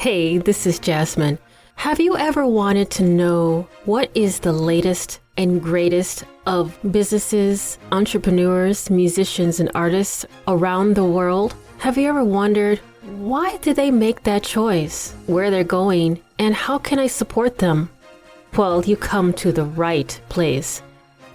Hey, this is Jasmine. Have you ever wanted to know what is the latest and greatest of businesses, entrepreneurs, musicians, and artists around the world? Have you ever wondered, why did they make that choice, where they're going, and how can I support them? Well, you come to the right place.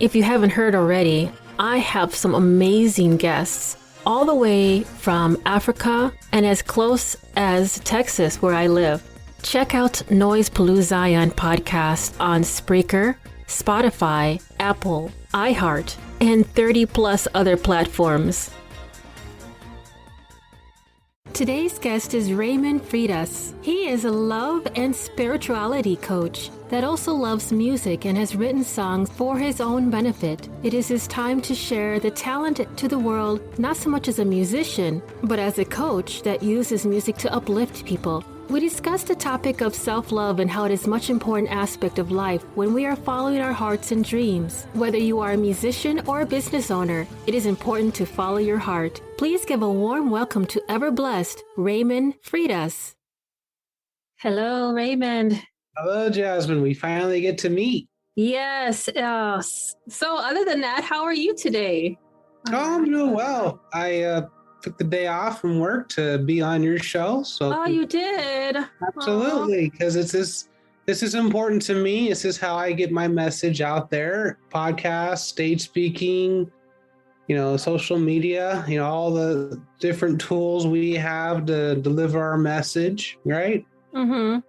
If you haven't heard already, I have some amazing guests all the way from Africa and as close as Texas, where I live. Check out Noise Zion podcast on Spreaker, Spotify, Apple, iHeart, and 30 plus other platforms. Today's guest is Raymond Freitas. He is a love and spirituality coach that also loves music and has written songs for his own benefit. It is his time to share the talent to the world, not so much as a musician, but as a coach that uses music to uplift people. We discussed the topic of self-love and how it is a much important aspect of life when we are following our hearts and dreams. Whether you are a musician or a business owner, it is important to follow your heart. Please give a warm welcome to ever-blessed Raymond Freitas. Hello, Raymond. Hello, Jasmine. We finally get to meet. Yes. So other than that, how are you today? Oh, I'm doing well. I took the day off from work to be on your show. So you did? Absolutely, because this is important to me. This is how I get my message out there. Podcast, stage speaking, social media, all the different tools we have to deliver our message, right? Mm-hmm.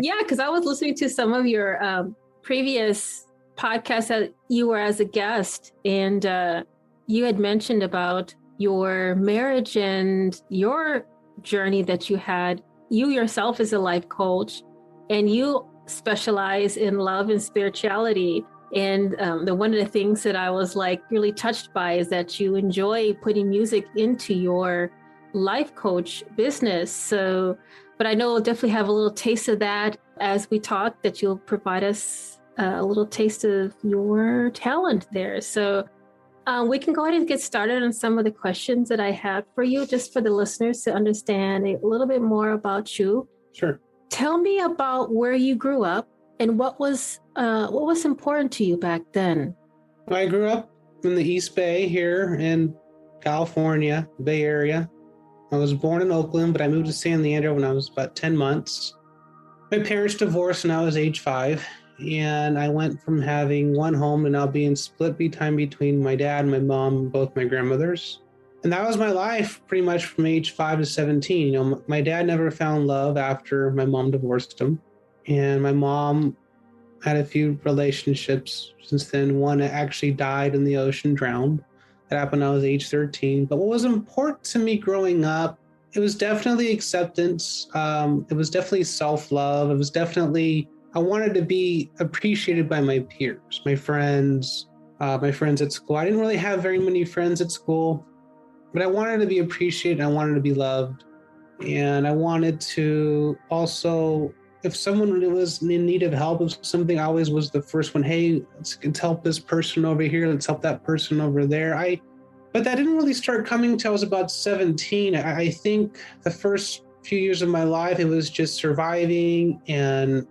Yeah, because I was listening to some of your previous podcasts that you were as a guest, and you had mentioned about your marriage and your journey that you had. You yourself is a life coach, and you specialize in love and spirituality. And one of the things that I was really touched by is that you enjoy putting music into your life coach business. So, but I know we'll definitely have a little taste of that as we talk, that you'll provide us a little taste of your talent there. So we can go ahead and get started on some of the questions that I have for you, just for the listeners to understand a little bit more about you. Sure. Tell me about where you grew up and what was important to you back then. I grew up in the East Bay here in California, Bay Area. I was born in Oakland, but I moved to San Leandro when I was about 10 months. My parents divorced when I was age 5. And I went from having one home to now being split between my dad and my mom, and both my grandmothers. And that was my life pretty much from age 5 to 17. My dad never found love after my mom divorced him. And my mom had a few relationships since then. One actually died in the ocean, drowned. That happened when I was age 13. But what was important to me growing up, it was definitely acceptance. It was definitely self-love. It was definitely, I wanted to be appreciated by my peers, my friends at school. I didn't really have very many friends at school, but I wanted to be appreciated. I wanted to be loved. And I wanted to also, if someone was in need of help with something, I always was the first one. Hey, let's help this person over here. Let's help that person over there. But that didn't really start coming until I was about 17. I think the first few years of my life, it was just surviving and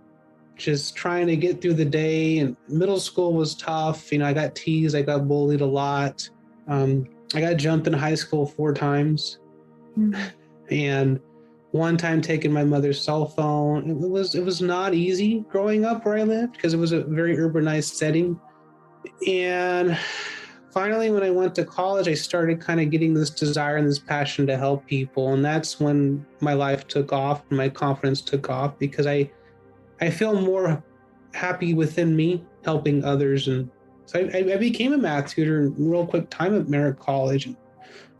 just trying to get through the day. And middle school was tough. I got teased. I got bullied a lot. I got jumped in high school 4 times. Mm-hmm. And one time taking my mother's cell phone. It was not easy growing up where I lived because it was a very urbanized setting. And finally, when I went to college, I started kind of getting this desire and this passion to help people. And that's when my life took off and my confidence took off, because I feel more happy within me helping others. And so I became a math tutor in real quick time at Merritt College and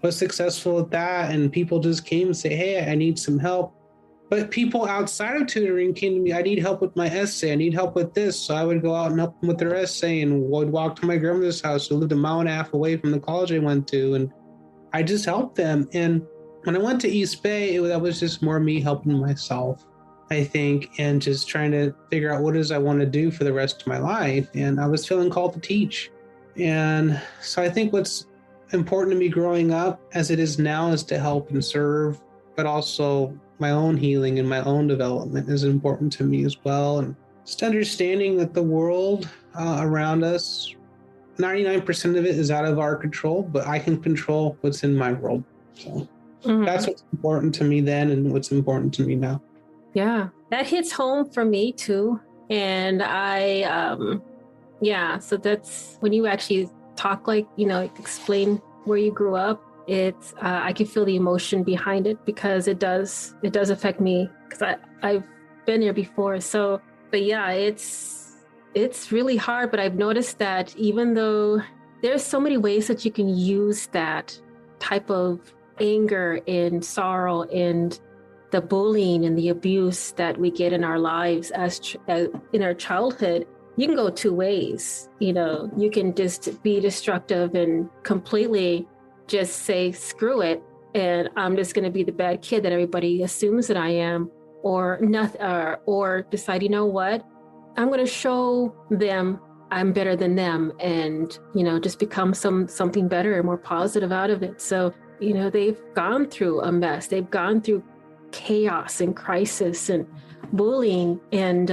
was successful at that. And people just came and say, hey, I need some help. But people outside of tutoring came to me, I need help with my essay. I need help with this. So I would go out and help them with their essay and would walk to my grandmother's house, who lived a mile and a half away from the college I went to. And I just helped them. And when I went to East Bay, that was just more me helping myself, I think, and just trying to figure out what it is I want to do for the rest of my life. And I was feeling called to teach. And so I think what's important to me growing up, as it is now, is to help and serve, but also my own healing and my own development is important to me as well. And just understanding that the world around us, 99% of it is out of our control, but I can control what's in my world. So that's what's important to me then and what's important to me now. Yeah, that hits home for me too. And so that's when you actually talk, like, explain where you grew up. It's I can feel the emotion behind it because it does affect me because I've been there before. So, but yeah, it's really hard. But I've noticed that even though there's so many ways that you can use that type of anger and sorrow and the bullying and the abuse that we get in our lives as in our childhood, you can go two ways. You can just be destructive and completely just say, screw it, and I'm just going to be the bad kid that everybody assumes that I am, or nothing, or decide, you know what, I'm going to show them I'm better than them, and just become something better and more positive out of it. So they've gone through a mess. They've gone through chaos and crisis and bullying, and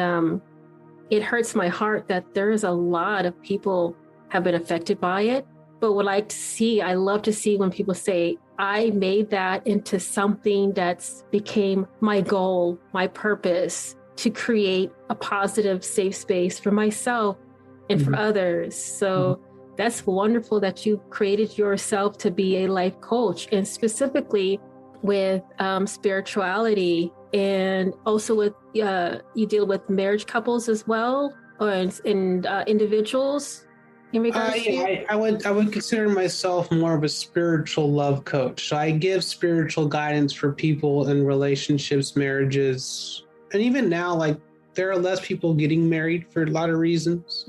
it hurts my heart that there is a lot of people have been affected by it. But I love to see when people say, I made that into something that's became my goal, my purpose, to create a positive, safe space for myself and for others. So that's wonderful that you created yourself to be a life coach, and specifically with spirituality, and also with you deal with marriage couples as well, or in individuals. In regards to I would consider myself more of a spiritual love coach. So I give spiritual guidance for people in relationships, marriages, and even now, like, there are less people getting married for a lot of reasons.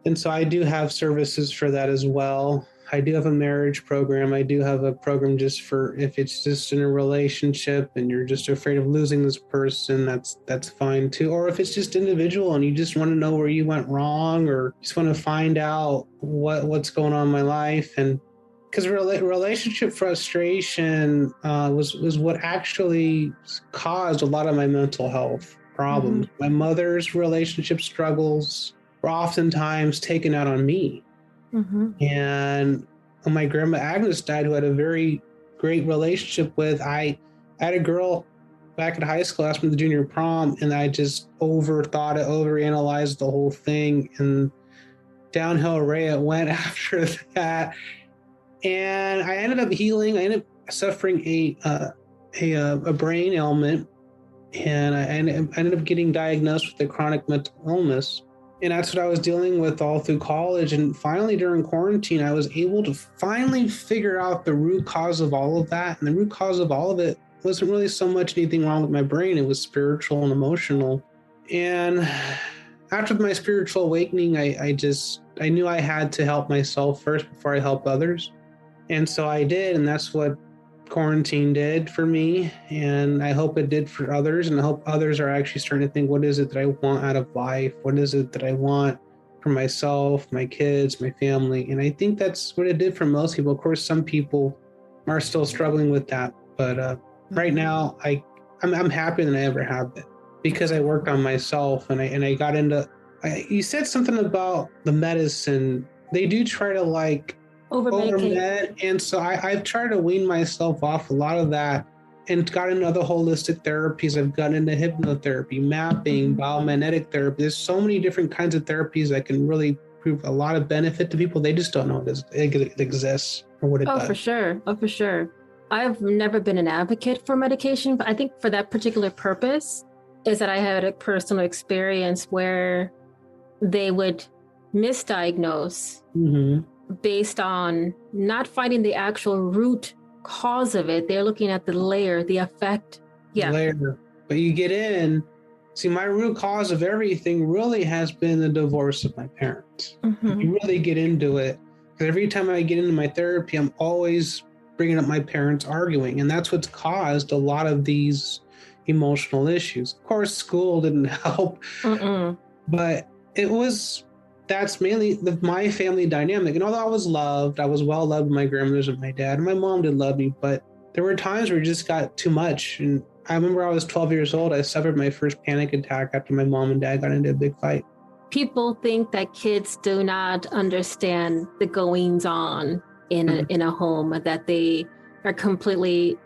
And so I do have services for that as well. I do have a marriage program. I do have a program just for if it's just in a relationship and you're just afraid of losing this person, that's fine too. Or if it's just individual and you just want to know where you went wrong, or just want to find out what's going on in my life. And because relationship frustration was what actually caused a lot of my mental health problems. My mother's relationship struggles were oftentimes taken out on me. And when my grandma Agnes died, who I had a very great relationship with, I had a girl back in high school asked me to the junior prom, and I just overanalyzed the whole thing, and downhill it went after that. And I ended up healing. I ended up suffering a brain ailment, and I ended up getting diagnosed with a chronic mental illness. And that's what I was dealing with all through college. And finally, during quarantine, I was able to finally figure out the root cause of all of that. And the root cause of all of it wasn't really so much anything wrong with my brain. It was spiritual and emotional. And after my spiritual awakening, I knew I had to help myself first before I help others. And so I did. And that's what quarantine did for me, and I hope it did for others, and I hope others are actually starting to think, what is it that I want out of life? What is it that I want for myself, my kids, my family? And I think that's what it did for most people. Of course, some people are still struggling with that, but right now I'm happier than I ever have been because I worked on myself, and I got into. You said something about the medicine. They do try to over-med, and so I've tried to wean myself off a lot of that and got into other holistic therapies. I've gotten into hypnotherapy, mapping, biomagnetic therapy. There's so many different kinds of therapies that can really prove a lot of benefit to people. They just don't know it exists or what it does. For sure. Oh, for sure. I've never been an advocate for medication, but I think for that particular purpose is that I had a personal experience where they would misdiagnose based on not finding the actual root cause of it. They're looking at the layer, the effect. Yeah. Layer. But you get in, see, my root cause of everything really has been the divorce of my parents. You really get into it. Because every time I get into my therapy, I'm always bringing up my parents arguing. And that's what's caused a lot of these emotional issues. Of course, school didn't help. But that's mainly my family dynamic. And although I was loved, I was well loved by my grandmothers and my dad, and my mom did love me, but there were times where it just got too much. And I remember I was 12 years old. I suffered my first panic attack after my mom and dad got into a big fight. People think that kids do not understand the goings on in a home, that they are completely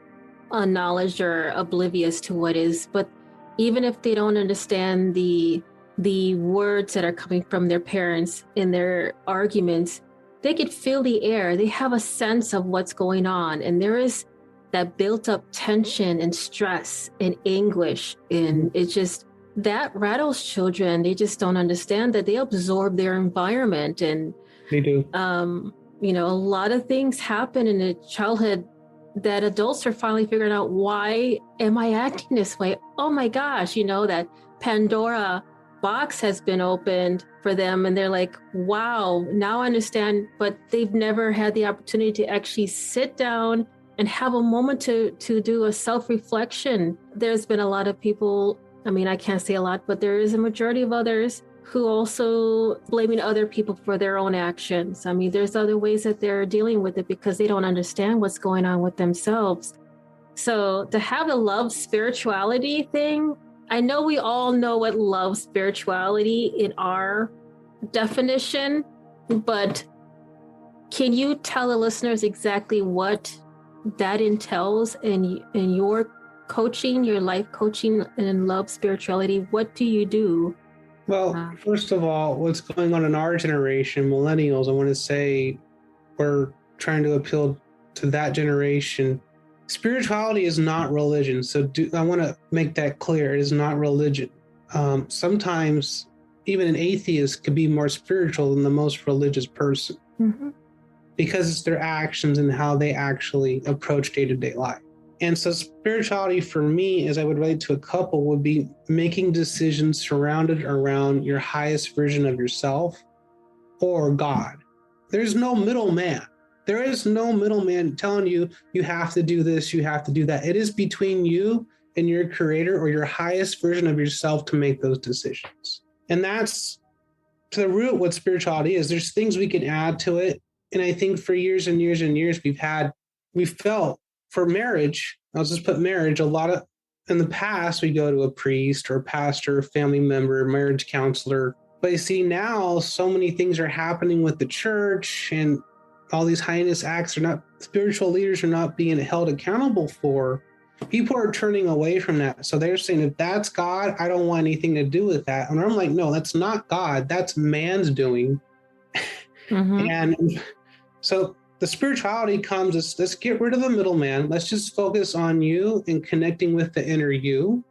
unknowledge or oblivious to what is. But even if they don't understand the words that are coming from their parents in their arguments, they could feel the air. They have a sense of what's going on. And there is that built up tension and stress and anguish. And it just, that rattles children. They just don't understand that they absorb their environment. And they do. A lot of things happen in a childhood that adults are finally figuring out, why am I acting this way? Oh my gosh, that Pandora box has been opened for them. And they're like, wow, now I understand. But they've never had the opportunity to actually sit down and have a moment to do a self-reflection. There's been a lot of people, I can't say a lot, but there is a majority of others who also blaming other people for their own actions. There's other ways that they're dealing with it because they don't understand what's going on with themselves. So to have a love spirituality thing, I know we all know what love spirituality in our definition, but can you tell the listeners exactly what that entails in your coaching, your life coaching and love spirituality? What do you do? Well, first of all, what's going on in our generation, millennials, I want to say we're trying to appeal to that generation. Spirituality is not religion. So I want to make that clear. It is not religion. Sometimes even an atheist could be more spiritual than the most religious person because it's their actions and how they actually approach day-to-day life. And so spirituality for me, as I would relate to a couple, would be making decisions surrounded around your highest version of yourself or God. There's no middleman. There is no middleman telling you, you have to do this, you have to do that. It is between you and your creator or your highest version of yourself to make those decisions. And that's to the root what spirituality is. There's things we can add to it. And I think for years and years and years, we've felt for marriage, I'll just put marriage, a lot of, in the past, we go to a priest or a pastor, family member, marriage counselor. But you see now so many things are happening with the church and all these heinous acts spiritual leaders are not being held accountable for. People are turning away from that. So they're saying, if that's God, I don't want anything to do with that. And I'm like, no, that's not God. That's man's doing. And so the spirituality comes, let's get rid of the middleman. Let's just focus on you and connecting with the inner you.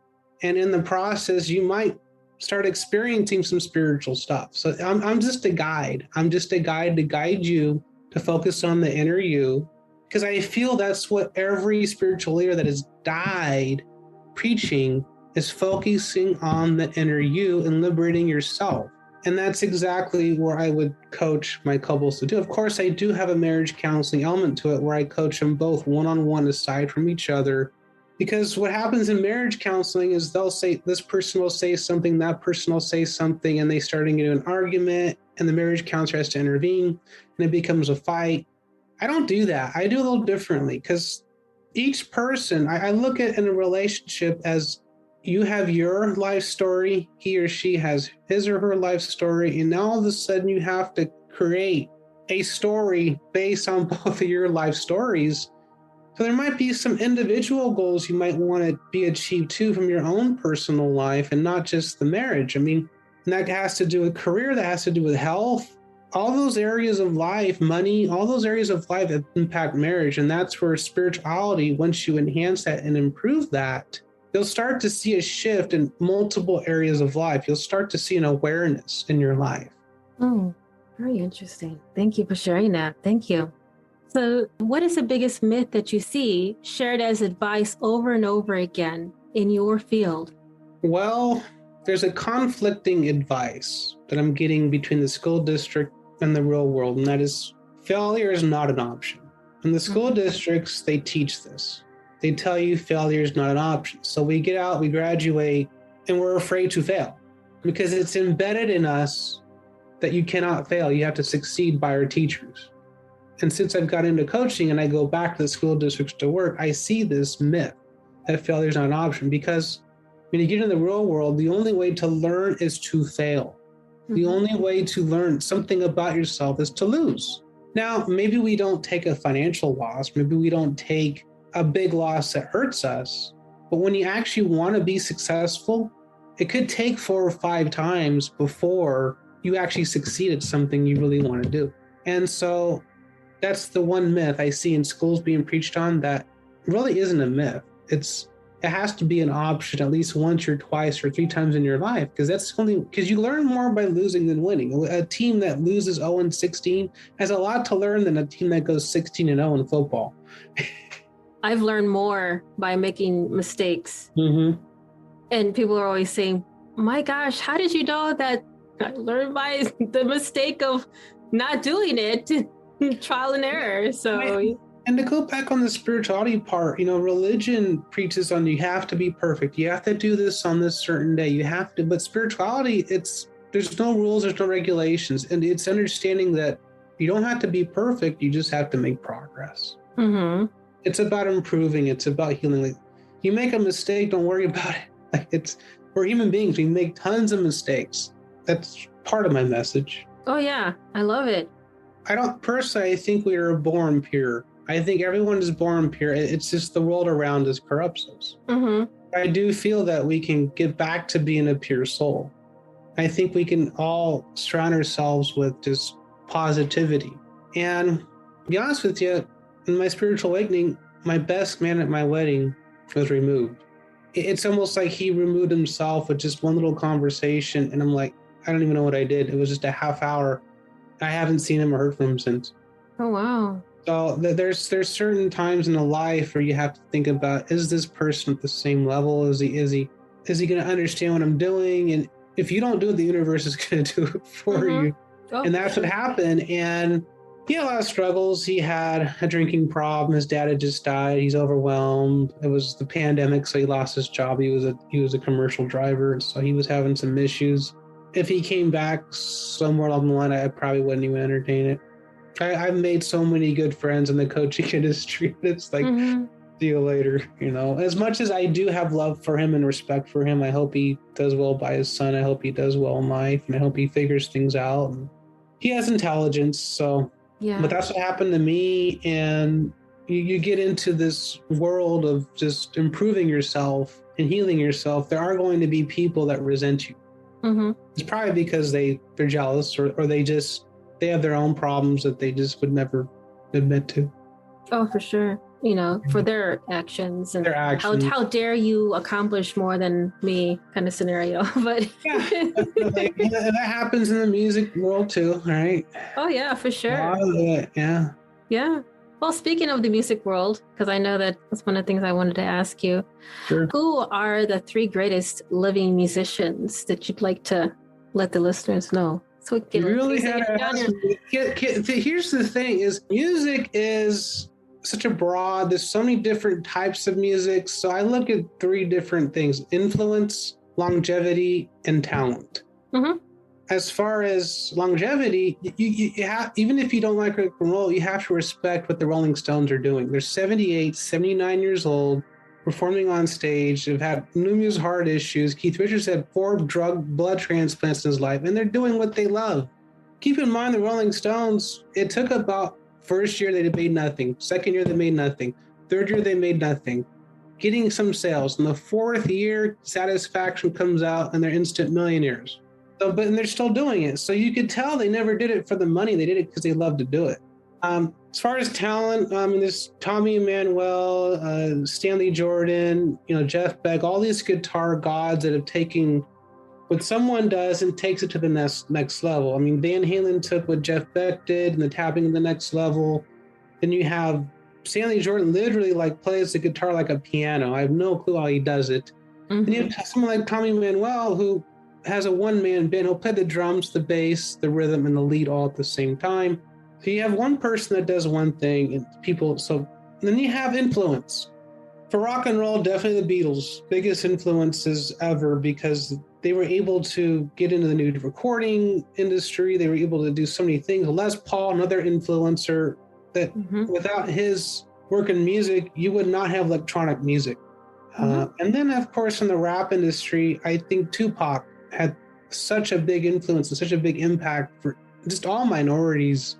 And in the process, you might start experiencing some spiritual stuff. So I'm just a guide. I'm just a guide to guide you to focus on the inner you. Because I feel that's what every spiritual leader that has died preaching is, focusing on the inner you and liberating yourself. And that's exactly where I would coach my couples to do. Of course, I do have a marriage counseling element to it where I coach them both one-on-one aside from each other. Because what happens in marriage counseling is they'll say, this person will say something, that person will say something, and they start into an argument, and the marriage counselor has to intervene, and it becomes a fight. I don't do that. I do a little differently because each person, I look at in a relationship as you have your life story, he or she has his or her life story, and now all of a sudden you have to create a story based on both of your life stories. So there might be some individual goals you might want to be achieved too from your own personal life and not just the marriage. And that has to do with career, that has to do with health. All those areas of life, money, all those areas of life that impact marriage. And that's where spirituality, once you enhance that and improve that, you'll start to see a shift in multiple areas of life. You'll start to see an awareness in your life. Oh, very interesting. Thank you for sharing that. Thank you. So what is the biggest myth that you see shared as advice over and over again in your field? Well, there's a conflicting advice that I'm getting between the school district and the real world, and that is failure is not an option. In the school districts, they teach this. They tell you failure is not an option. So we get out, we graduate, and we're afraid to fail because it's embedded in us that you cannot fail. You have to succeed by our teachers. And since I've got into coaching and I go back to the school districts to work, I see this myth. that failure is not an option, because when you get in the real world, the only way to learn is to fail. The only way to learn something about yourself is to lose. Now, maybe we don't take a financial loss. Maybe we don't take a big loss that hurts us. But when you actually want to be successful, it could take 4 or 5 times before you actually succeed at something you really want to do. And so that's the one myth I see in schools being preached on that really isn't a myth. It has to be an option at least once or twice or 3 times in your life, because you learn more by losing than winning. A team that loses 0-16 has a lot to learn than a team that goes 16-0 in football. I've learned more by making mistakes. And people are always saying, my gosh, how did you know that? I learned by the mistake of not doing it, trial and error. So. And to go back on the spirituality part, religion preaches on you have to be perfect. You have to do this on this certain day. You have to, but spirituality, there's no rules, there's no regulations. And it's understanding that you don't have to be perfect. You just have to make progress. It's about improving. It's about healing. Like, you make a mistake, don't worry about it. We're human beings. We make tons of mistakes. That's part of my message. Oh yeah. I love it. I think we are born pure. I think everyone is born pure. It's just the world around us corrupts us. I do feel that we can get back to being a pure soul. I think we can all surround ourselves with just positivity. And to be honest with you, in my spiritual awakening, my best man at my wedding was removed. It's almost like he removed himself with just one little conversation. And I'm like, I don't even know what I did. It was just a half hour. I haven't seen him or heard from him since. Oh, wow. So there's certain times in a life where you have to think about, is this person at the same level? Is he going to understand what I'm doing? And if you don't do it, the universe is going to do it for you. Oh, and that's what happened. And he had a lot of struggles. He had a drinking problem. His dad had just died. He's overwhelmed. It was the pandemic, so he lost his job. He was a commercial driver, so he was having some issues. If he came back somewhere along the line, I probably wouldn't even entertain it. I've made so many good friends in the coaching industry. It's like, see you later. As much as I do have love for him and respect for him, I hope he does well by his son. I hope he does well in life, and I hope he figures things out. And he has intelligence, so. Yeah. But that's what happened to me. And you get into this world of just improving yourself and healing yourself. There are going to be people that resent you. It's probably because they're jealous or they have their own problems that they just would never admit to. Oh, for sure. For their actions and how dare you accomplish more than me kind of scenario. But and that happens in the music world too, right? Oh yeah, for sure. A lot of it, yeah. Yeah. Well, speaking of the music world, because I know that's one of the things I wanted to ask you. Sure. Who are the 3 greatest living musicians that you'd like to let the listeners know? So we can here's the thing: is music is such a broad. There's so many different types of music. So I look at 3 different things: influence, longevity, and talent. As far as longevity, you have, even if you don't like rock and roll, you have to respect what the Rolling Stones are doing. They're 78, 79 years old, performing on stage. They've had numerous heart issues. Keith Richards had 4 blood transplants in his life, and they're doing what they love. Keep in mind, the Rolling Stones, it took about first year they made nothing. Second year they made nothing. Third year they made nothing. Getting some sales. In the 4th year, Satisfaction comes out and they're instant millionaires. And they're still doing it. So you could tell they never did it for the money. They did it because they love to do it. As far as talent, there's Tommy Emmanuel, Stanley Jordan, Jeff Beck, all these guitar gods that have taken what someone does and takes it to the next level. Van Halen took what Jeff Beck did and the tapping to the next level. Then you have Stanley Jordan literally plays the guitar like a piano. I have no clue how he does it. And you have someone like Tommy Emmanuel who has a one-man band. He'll play the drums, the bass, the rhythm, and the lead all at the same time. So you have one person that does one thing, and people. So then you have influence. For rock and roll, definitely the Beatles, biggest influences ever, because they were able to get into the new recording industry. They were able to do so many things. Les Paul, another influencer, that without his work in music, you would not have electronic music. And then, of course, in the rap industry, I think Tupac had such a big influence and such a big impact for just all minorities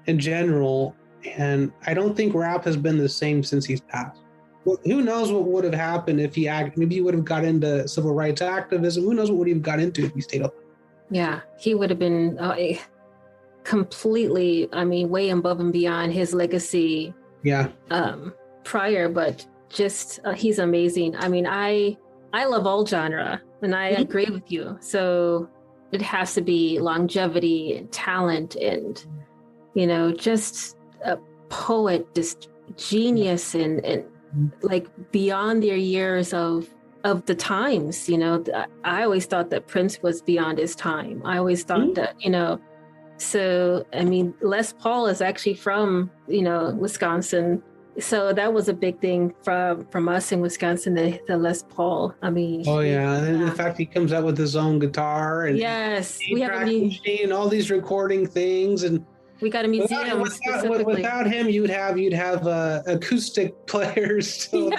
in general. And I don't think rap has been the same since he's passed. Well, who knows what would have happened if maybe he would have got into civil rights activism. Who knows what would he have got into if he stayed up? Yeah, he would have been completely, way above and beyond his legacy. Yeah. Prior, but just he's amazing. I love all genre, and I agree with you. So it has to be longevity and talent, and just a poet, just genius, and like beyond their years of the times. I always thought that Prince was beyond his time. I always thought that So Les Paul is actually from Wisconsin. So that was a big thing from us in Wisconsin, the Les Paul. And the fact he comes out with his own guitar and yes, we have and all these recording things, and we got a museum. Without him, you'd have acoustic players. So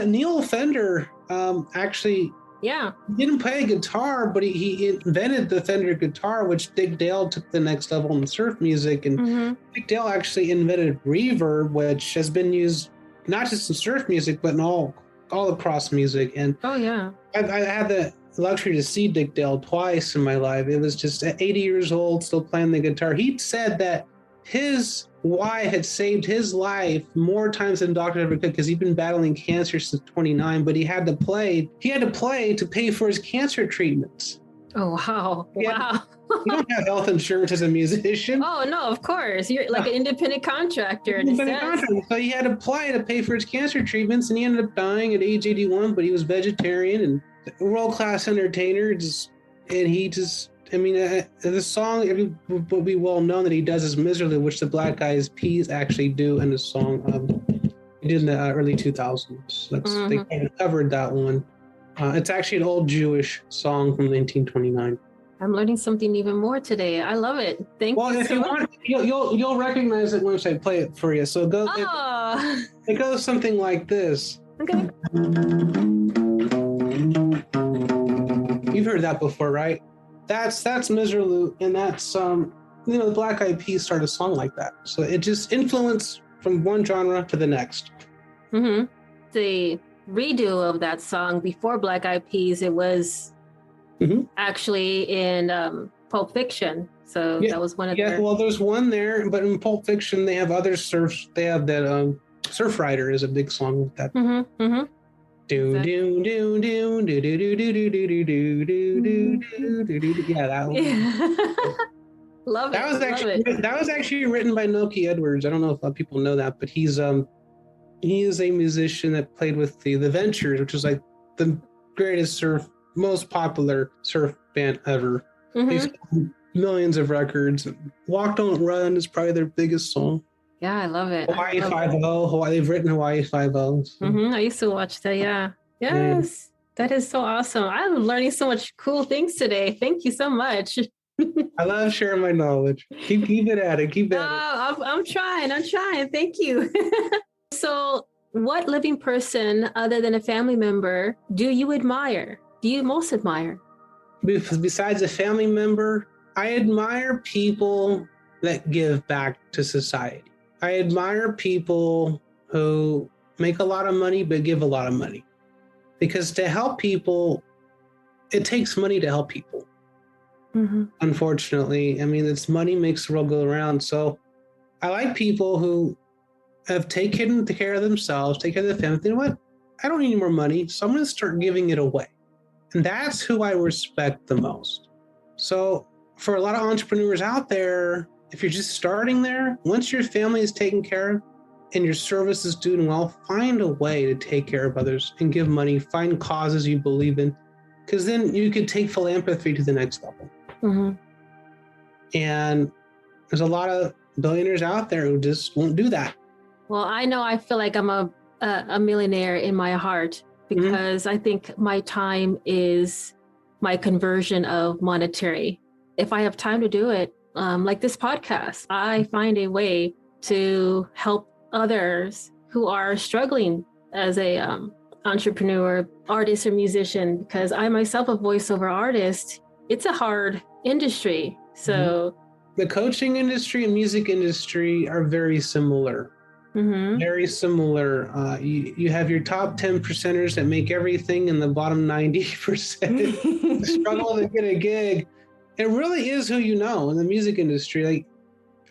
Neil Fender actually. Yeah. He didn't play guitar, but he invented the Fender guitar, which Dick Dale took the next level in surf music. And Dick Dale actually invented reverb, which has been used not just in surf music, but in all across music. And I had the luxury to see Dick Dale twice in my life. It was just at 80 years old, still playing the guitar. He said that his wife had saved his life more times than doctors ever could, because he'd been battling cancer since 29, but he had to play to pay for his cancer treatments. Oh, wow. Wow. You don't have health insurance as a musician. Oh, no, of course. You're like an independent contractor. So he had to play to pay for his cancer treatments, and he ended up dying at age 81, but he was vegetarian and a world-class entertainer. The song would be well known that he does is Miserably, which the Black Eyed Peas actually do in the song. He did in the early 2000s. They kind of covered that one. It's actually an old Jewish song from 1929. I'm learning something even more today. I love it. Thank you. Well, if you want, you'll recognize it once I play it for you. So it goes something like this. Okay. You've heard that before, right? That's Miserably, and that's the Black Eyed Peas started a song like that. So it just influenced from one genre to the next. The redo of that song before Black Eyed Peas, it was actually in Pulp Fiction. So that was one of well, there's one there, but in Pulp Fiction they have other surfs. They have that Surf Rider is a big song with that. Do do do do do do do do do do do do. Yeah, that one. Love it. That was actually written by Noki Edwards. I don't know if a lot of people know that, but he is a musician that played with the Ventures, which is like the greatest most popular surf band ever. They've sold millions of records. Walk Don't Run is probably their biggest song. Yeah, I love it. Hawaii 5-0. They've written Hawaii 5-0. So. I used to watch that. Yeah. Yes. That is so awesome. I'm learning so much cool things today. Thank you so much. I love sharing my knowledge. Keep it at it. Keep at it. I'm trying. Thank you. So what living person other than a family member do you admire? Do you most admire? Besides a family member, I admire people that give back to society. I admire people who make a lot of money but give a lot of money. Because to help people, it takes money to help people. Unfortunately, it's money makes the world go around. So I like people who have taken care of themselves, take care of their family. You know what? I don't need any more money, so I'm going to start giving it away. And that's who I respect the most. So for a lot of entrepreneurs out there, if you're just starting there, once your family is taken care of and your service is doing well, find a way to take care of others and give money, find causes you believe in, because then you could take philanthropy to the next level. And there's a lot of billionaires out there who just won't do that. Well, I feel like I'm a millionaire in my heart because I think my time is my conversion of monetary. If I have time to do it, like this podcast, I find a way to help others who are struggling as a entrepreneur, artist, or musician, because I myself a voiceover artist. It's a hard industry. So the coaching industry and music industry are very similar. Very similar. You have your top 10 percenters that make everything, and the bottom 90% struggle to get a gig. It really is who you know in the music industry. Like,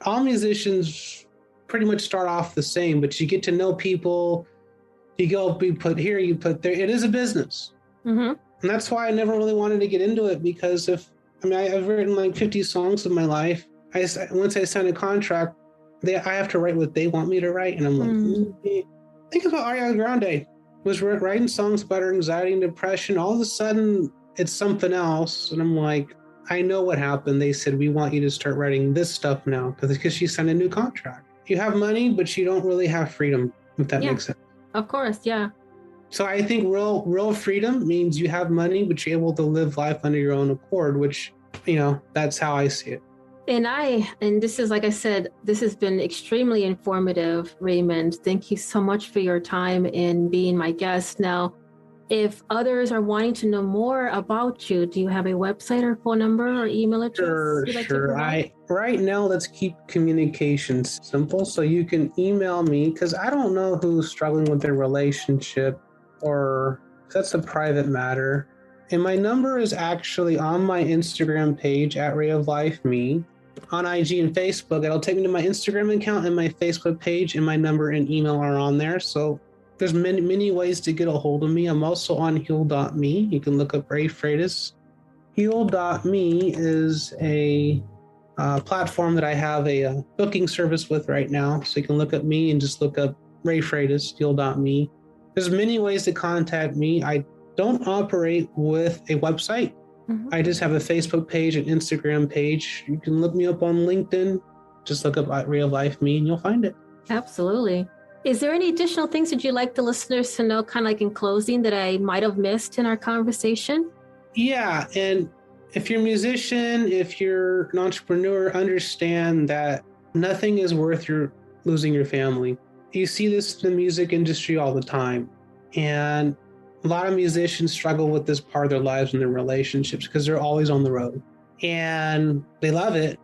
all musicians pretty much start off the same, but you get to know people. You go, you put here, you put there. It is a business. And that's why I never really wanted to get into it, because I've written like 50 songs in my life. Once I sign a contract, I have to write what they want me to write. And I'm like, think about Ariana Grande. Was writing songs about her anxiety and depression. All of a sudden, it's something else. And I'm like, I know what happened. They said, we want you to start writing this stuff now, because she signed a new contract. You have money, but you don't really have freedom, if that makes sense. Of course, yeah. So I think real freedom means you have money, but you're able to live life under your own accord, which, that's how I see it. And this is, like I said, this has been extremely informative, Raymond. Thank you so much for your time in being my guest. Now, if others are wanting to know more about you, do you have a website or phone number or email address? Sure. Right now, let's keep communications simple. So you can email me, because I don't know who's struggling with their relationship, or that's a private matter. And my number is actually on my Instagram page at Ray of Life Me. On IG and Facebook, it'll take me to my Instagram account and my Facebook page, and my number and email are on there. So there's many ways to get a hold of me. I'm also on heal.me. You can look up Ray Freitas. Heal.me is a platform that I have a booking service with right now. So you can look up me and just look up Ray Freitas, heal.me. There's many ways to contact me. I don't operate with a website. I just have a Facebook page, an Instagram page. You can look me up on LinkedIn. Just look up Ray of Life Me and you'll find it. Absolutely. Is there any additional things that you'd like the listeners to know, kind of like in closing, that I might have missed in our conversation? Yeah. And if you're a musician, if you're an entrepreneur, understand that nothing is worth losing your family. You see this in the music industry all the time. And a lot of musicians struggle with this part of their lives and their relationships, because they're always on the road and they love it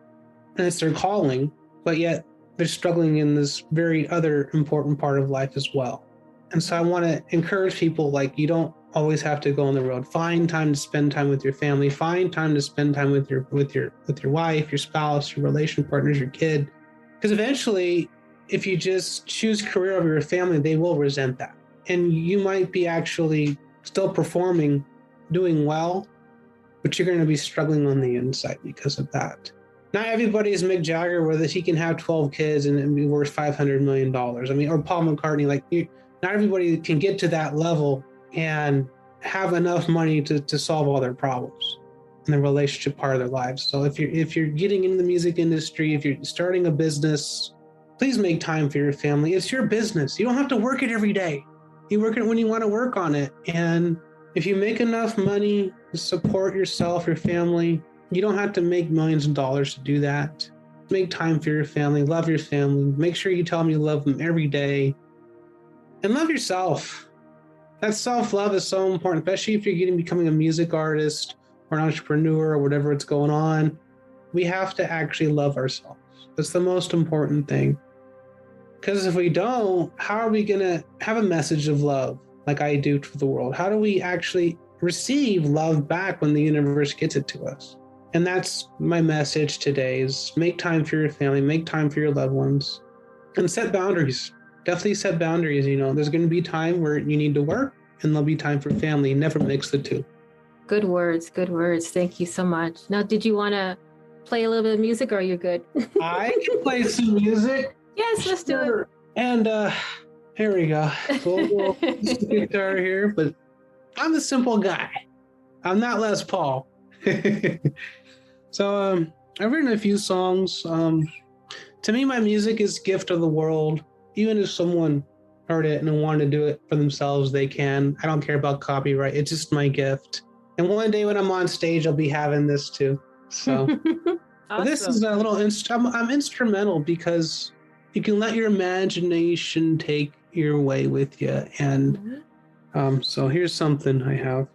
and it's their calling, but yet they're struggling in this very other important part of life as well. And so I want to encourage people, like, you don't always have to go on the road. Find time to spend time with your family. Find time to spend time with your wife, your spouse, your relation partners, your kid. Because eventually, if you just choose career over your family, they will resent that. And you might be actually still performing, doing well, but you're going to be struggling on the inside because of that. Not everybody is Mick Jagger, where he can have 12 kids and be worth $500 million. Or Paul McCartney. Not everybody can get to that level and have enough money to solve all their problems in the relationship part of their lives. So if you're getting into the music industry, if you're starting a business, please make time for your family. It's your business. You don't have to work it every day. You work it when you want to work on it. And if you make enough money to support yourself, your family, you don't have to make millions of dollars to do that. Make time for your family. Love your family. Make sure you tell them you love them every day. And love yourself. That self-love is so important, especially if you're becoming a music artist or an entrepreneur or whatever it's going on. We have to actually love ourselves. That's the most important thing. Because if we don't, how are we going to have a message of love like I do to the world? How do we actually receive love back when the universe gets it to us? And that's my message today, is make time for your family, make time for your loved ones, and set boundaries. Definitely set boundaries. There's going to be time where you need to work, and there'll be time for family. Never mix the two. Good words. Good words. Thank you so much. Now, did you want to play a little bit of music, or are you good? I can play some music. Yes, let's do it. And here we go. We'll guitar here, but I'm a simple guy. I'm not Les Paul. So I've written a few songs. To me, my music is a gift of the world. Even if someone heard it and wanted to do it for themselves, they can. I don't care about copyright. It's just my gift. And one day when I'm on stage, I'll be having this too. So awesome. This is a little, I'm instrumental, because you can let your imagination take your way with you. And so here's something I have.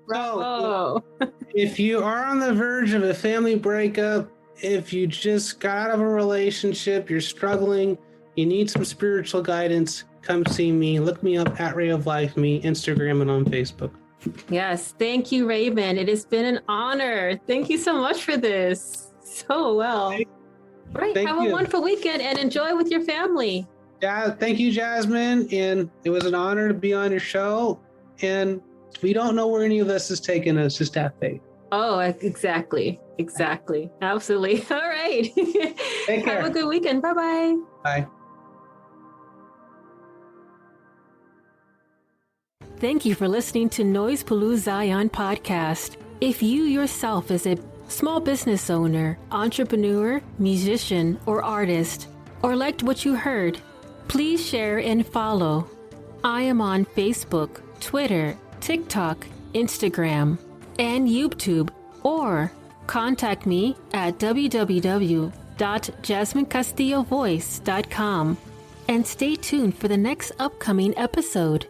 Bravo. If you are on the verge of a family breakup, if you just got out of a relationship, you're struggling, you need some spiritual guidance, come see me. Look me up at Ray of Life, me, Instagram, and on Facebook. Yes. Thank you, Raymond. It has been an honor. Thank you so much for this. So well. Right. Have a wonderful weekend and enjoy with your family. Yeah. Thank you, Jasmine. And it was an honor to be on your show. And we don't know where any of this is taking us. Just have faith. Oh, exactly. Exactly. Absolutely. All right. Take care. Have a good weekend. Bye-bye. Bye. Thank you for listening to Noise Palooza Zion podcast. If you yourself is a small business owner, entrepreneur, musician, or artist, or liked what you heard, please share and follow. I am on Facebook, Twitter, TikTok, Instagram, and YouTube, or contact me at www.jasminecastillovoice.com and stay tuned for the next upcoming episode.